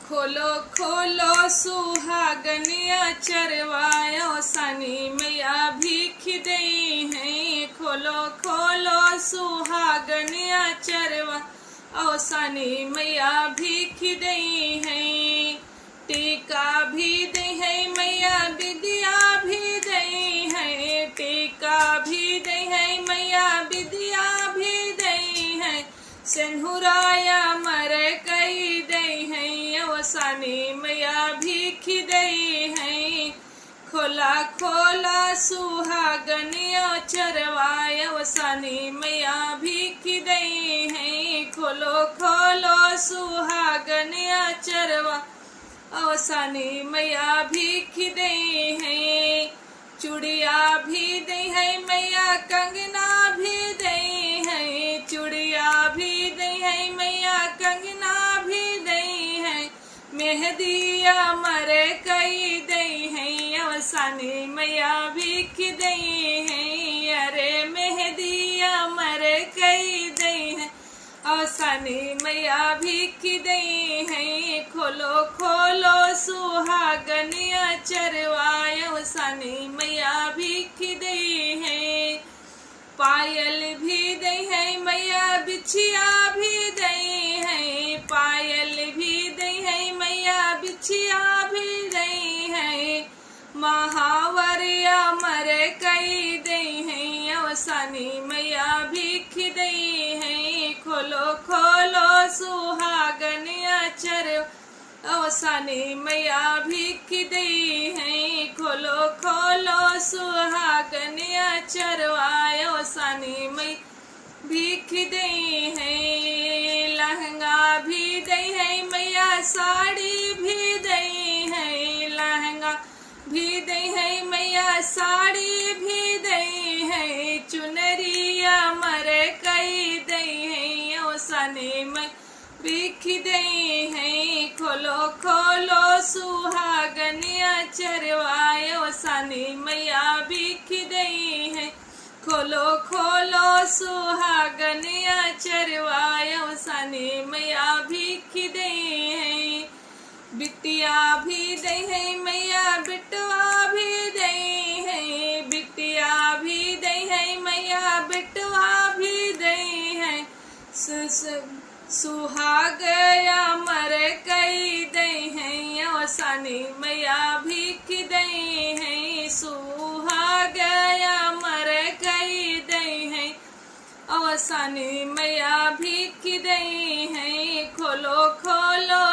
खोलो खोलो सुहागनिया चरवायो सनी मैया भीख दई है। खोलो खोलो सुहागनिया चरवा ओ सनी मैया भीख दई है। टीका भी दई है मैया विद्या भी दई है। टीका भी दई है मैया विद्या भी दई है। सिंहुराया मर कई दई है सनी मैया भीख दई है। खोला खोला सुहागनिया चरवायो सनी मैया भीख दई है। खोलो खोलो सुहागनिया चरवा ओ सनी मैया भीख दई है। चूड़िया भी दई है मैया कंगना भी दई है। चूड़िया भी दई है मैया कंगना भी दई है। मेहदिया मर कई दई है सनी मैया भीख दई है। अरे मेहदिया मर कई दई है सनी मैया भीख दई है। खोलो खोलो सुहागनिया चरवायो सनी मैया भीख दई है। पायल भी दई है मैया बिछिया भी दई है। पायल भी दई है मैया बिछिया भी दई है। महावरिया मर कई दई है सनी मैया भीख दई है। खोलो खोलो सुहागनिया चरवायो सनी मैया भीख दई है। खोलो खोलो सुहागनिया चरवायो सनी मैया भीख दई है। लहंगा भी दई है मैया साड़ी भी दई है। लहंगा भी दई है मैया साड़ी भी दई है। चुनरिया मर कई दई है सनी मैया भीख दई है। खोलो खोलो सुहागनिया चरवायो सनी मैया भीख दई है। खोलो खोलो सुहागनिया चरवायो सनी मैया भीख दई है। बिटिया भी दई है मैया बिटवा भी दई है। बिटिया भी दई है मैया बिटवा भी दई है। सुहागया मर कई दई है सनी मैया भीख दई है। सुहागया मर कई दई है सनी मैया भीख दई है। खोलो खोलो